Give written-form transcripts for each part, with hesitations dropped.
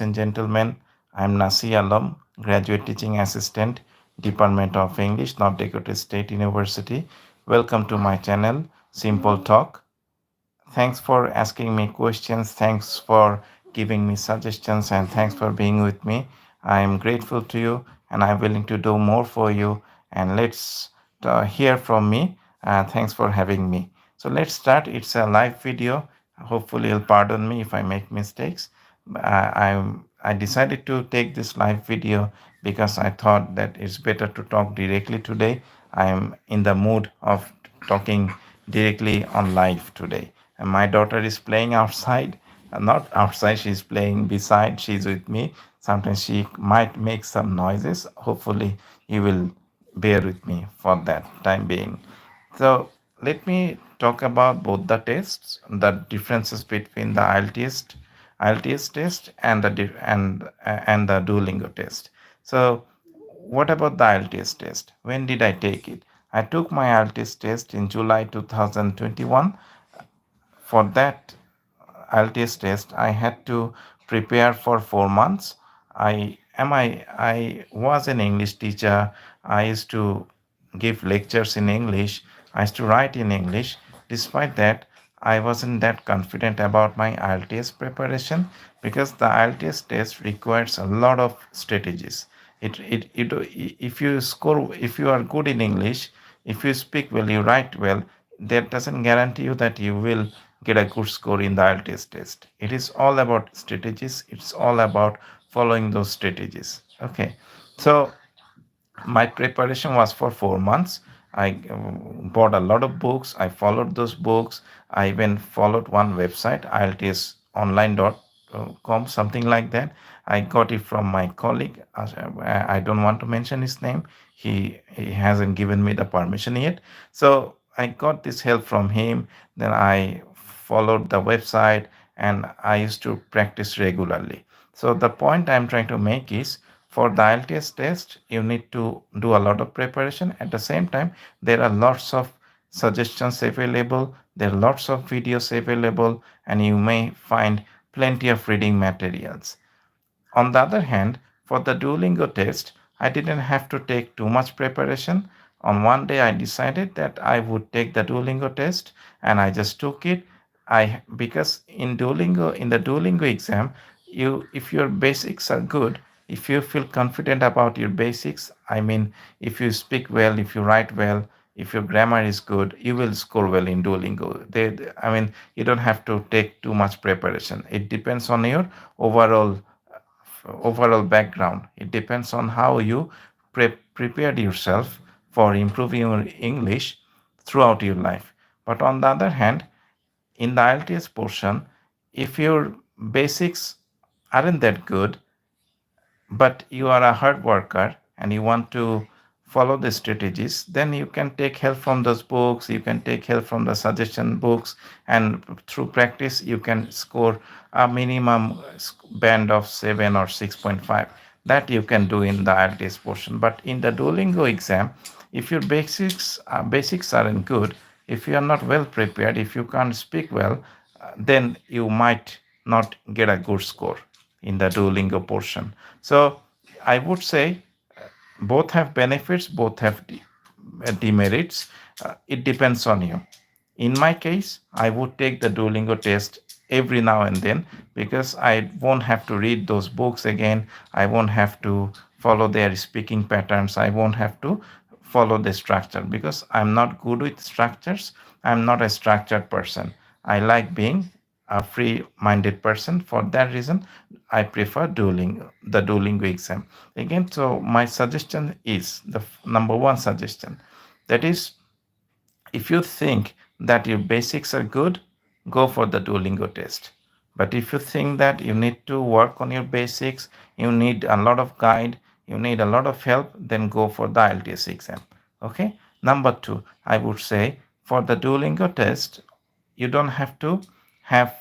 and gentlemen, I'm Nasi Alam, Graduate Teaching Assistant, Department of English, North Dakota State University. Welcome to my channel, Simple Talk. Thanks for asking me questions. Thanks for giving me suggestions, and thanks for being with me. I am grateful to you, and I'm willing to do more for you. And let's hear from me. Thanks for having me. So let's start. It's a live video. Hopefully, you'll pardon me if I make mistakes. I decided to take this live video because I thought that it's better to talk directly today. I am in the mood of talking directly on live today. And my daughter is playing outside, not outside, she's playing beside, she's with me. Sometimes she might make some noises. Hopefully, you will bear with me for that time being. So let me talk about both the tests, the differences between the IELTS test and and the Duolingo test. So what about the IELTS test? When did I take it? I took my IELTS test in July 2021. For that IELTS test, I had to prepare for 4 months. I was an English teacher. I used to give lectures in English. I used to write in English. Despite that, I wasn't that confident about my IELTS preparation because the IELTS test requires a lot of strategies. If you are good in English, if you speak well, you write well, that doesn't guarantee you that you will get a good score in the IELTS test. It is all about strategies. It's all about following those strategies. Okay, so my preparation was for 4 months. I bought a lot of books. I followed those books. I even followed one website, IELTSonline.com, something like that. I got it from my colleague. I don't want to mention his name. He hasn't given me the permission yet. So I got this help from him. Then I followed the website and I used to practice regularly. So the point I'm trying to make is for the IELTS test, you need to do a lot of preparation. At the same time, there are lots of suggestions available, there are lots of videos available, and you may find plenty of reading materials. On the other hand, for the Duolingo test, I didn't have to take too much preparation. On one day, I decided that I would take the Duolingo test, and I just took it. I because in the Duolingo exam, if your basics are good, if you feel confident about your basics, I mean, if you speak well, if you write well, if your grammar is good, you will score well in Duolingo. I mean, you don't have to take too much preparation. It depends on your overall background. It depends on how you prepared yourself for improving your English throughout your life. But on the other hand, in the IELTS portion, if your basics aren't that good, but you are a hard worker and you want to follow the strategies, then you can take help from those books, you can take help from the suggestion books, and through practice you can score a minimum band of 7 or 6.5. That you can do in the IELTS portion. But in the Duolingo exam, if your basics aren't good, if you are not well prepared, if you can't speak well, then you might not get a good score in the Duolingo portion. So I would say both have benefits, both have demerits. It depends on you. In my case, I would take the Duolingo test every now and then because I won't have to read those books again. I won't have to follow their speaking patterns. I won't have to follow the structure because I'm not good with structures. I'm not a structured person. I like being a free minded person. For that reason, I prefer the Duolingo exam. Again, so my suggestion is the number one suggestion, that is, if you think that your basics are good, go for the Duolingo test. But if you think that you need to work on your basics, you need a lot of guide, you need a lot of help, then go for the IELTS exam. Okay. Number two, I would say for the Duolingo test, you don't have to have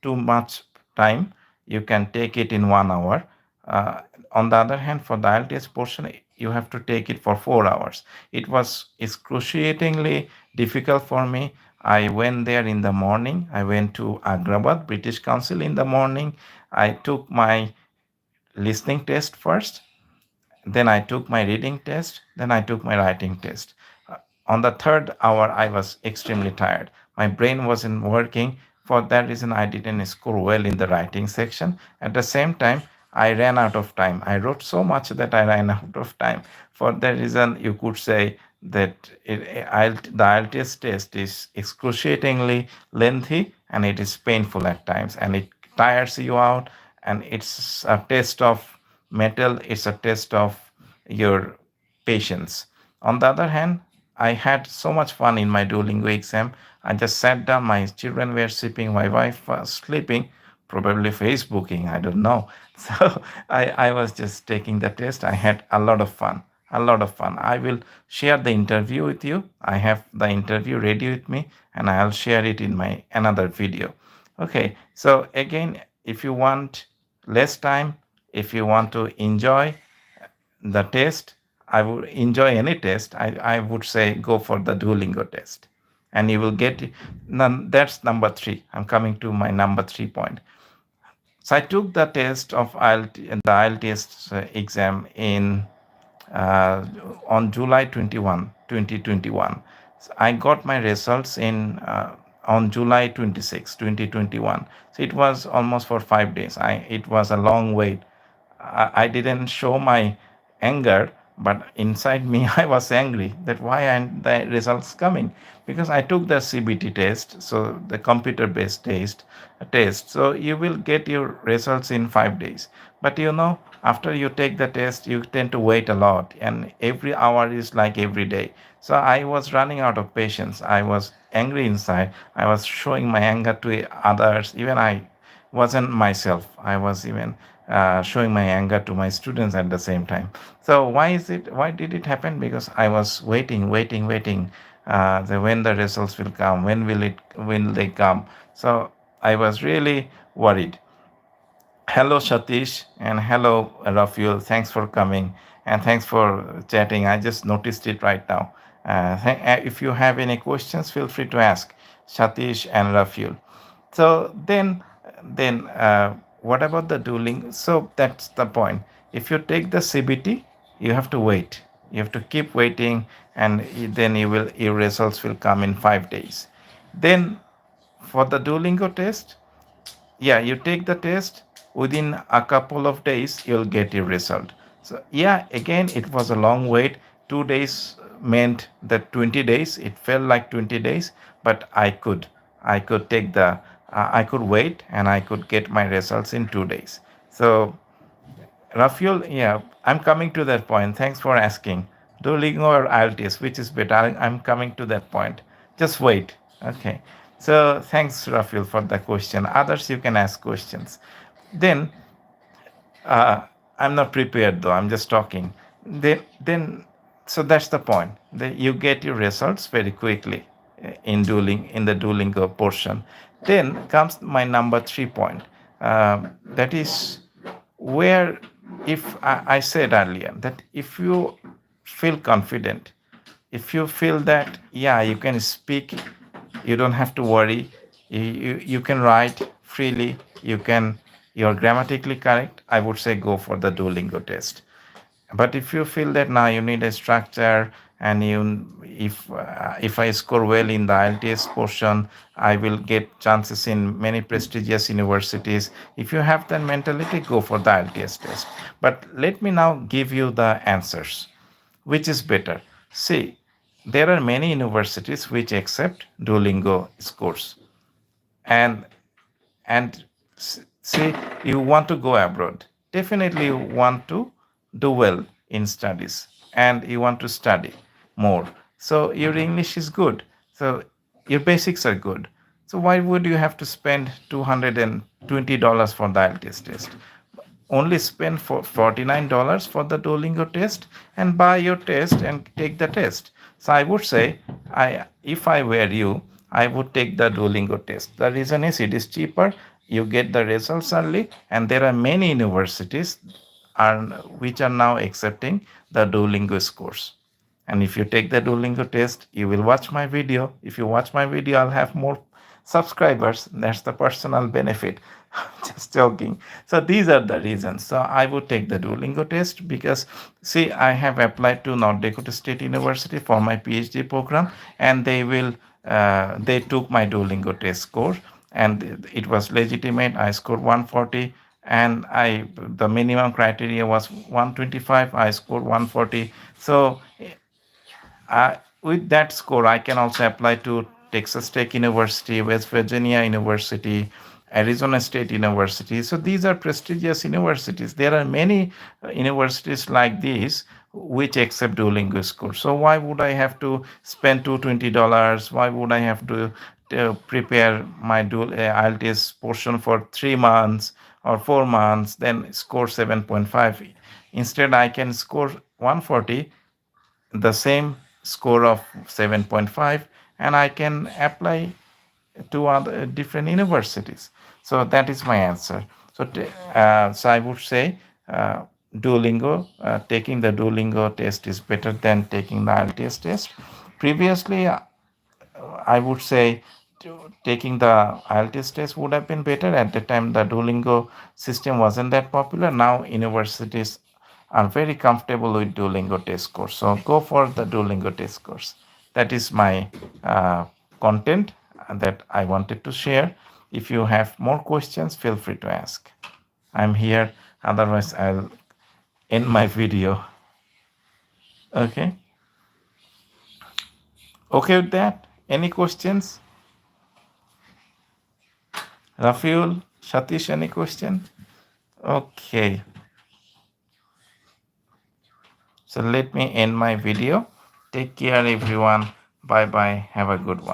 too much time. You can take it in 1 hour. Uh, on the other hand, for the IELTS portion, you have to take it for 4 hours. It was excruciatingly difficult for me. I went there in the morning. I went to Agrabad, British Council in the morning. I took my listening test first, then I took my reading test, then I took my writing test. On the third hour, I was extremely tired. My brain wasn't working. For that reason, I didn't score well in the writing section. At the same time, I ran out of time. I wrote so much that I ran out of time. For that reason, you could say that the IELTS test is excruciatingly lengthy and it is painful at times and it tires you out, and it's a test of metal, it's a test of your patience. On the other hand, I had so much fun in my Duolingo exam. I just sat down, my children were sleeping, my wife was sleeping, probably Facebooking, I don't know. So I was just taking the test. I had a lot of fun. A lot of fun. I will share the interview with you. I have the interview ready with me and I'll share it in my another video. Okay, so again, if you want less time, if you want to enjoy the test, I would enjoy any test. I would say go for the Duolingo test. And you will get that's number three. I'm coming to my number 3 point. So I took the test of the IELTS exam in uh, on July 21, 2021. So I got my results in on July 26, 2021. So it was almost for 5 days. It was a long wait. I didn't show my anger, but inside me I was angry that why aren't the results coming? Because I took the CBT test, so the computer-based test. So you will get your results in 5 days. But after you take the test, you tend to wait a lot, and every hour is like every day. So I was running out of patience. I was angry inside. I was showing my anger to others. Even I wasn't myself. I was even showing my anger to my students at the same time. So why did it happen? Because I was waiting, when the results will come, will they come? So I was really worried. Hello, Satish, and hello, Rafael. Thanks for coming and thanks for chatting. I just noticed it right now. If you have any questions, feel free to ask Satish and Rafael. So what about the dueling? So that's the point. If you take the CBT, you have to wait. You have to keep waiting, and then your results will come in 5 days. Then for the Duolingo test, yeah, you take the test, within a couple of days you'll get your result. So yeah, again it was a long wait. 2 days meant that 20 days, it felt like 20 days, but I could take the I could wait and I could get my results in 2 days. So Rafael, yeah, I'm coming to that point. Thanks for asking. Duolingo or IELTS, which is better? I'm coming to that point. Just wait. Okay. So thanks, Rafael, for the question. Others, you can ask questions. Then uh, I'm not prepared though. I'm just talking. So that's the point. You get your results very quickly in the Duolingo portion. Then comes my number 3 point. That is where, if I said earlier that if you feel confident, if you feel that yeah you can speak, you don't have to worry, you can write freely, you're grammatically correct, I would say go for the Duolingo test. But if you feel that now you need a structure, and if I score well in the IELTS portion, I will get chances in many prestigious universities. If you have that mentality, go for the IELTS test. But let me now give you the answers. Which is better? See, there are many universities which accept Duolingo scores, and say you want to go abroad, definitely you want to do well in studies and you want to study more, so your English is good, so your basics are good, so why would you have to spend $220 for the IELTS test? Only spend for $49 for the Duolingo test and buy your test and take the test. So I would say, if I were you, I would take the Duolingo test. The reason is it is cheaper, you get the results early, and there are many universities which are now accepting the Duolingo scores. And if you take the Duolingo test, you will watch my video. If you watch my video, I'll have more subscribers. That's the personal benefit. Just joking. So these are the reasons. So I would take the Duolingo test because, see, I have applied to North Dakota State University for my PhD program, and they took my Duolingo test score, and it was legitimate. I scored 140, and the minimum criteria was 125. I scored 140. So with that score, I can also apply to Texas Tech University, West Virginia University, Arizona State University. So these are prestigious universities. There are many universities like these which accept Duolingo score. So why would I have to spend $220? Why would I have to prepare my IELTS portion for 3 months or 4 months, then score 7.5? Instead, I can score 140, the same score of 7.5, and I can apply to other different universities. So that is my answer. So I would say Duolingo, taking the Duolingo test is better than taking the IELTS test. Previously, I would say taking the IELTS test would have been better. At the time, the Duolingo system wasn't that popular. Now, universities are very comfortable with Duolingo test course. So go for the Duolingo test course. That is my content that I wanted to share. If you have more questions, feel free to ask. I'm here. Otherwise, I'll end my video. Okay. Okay with that? Any questions? Rafiul, Satish, any question? Okay, so let me end my video. Take care, everyone. Bye bye. Have a good one.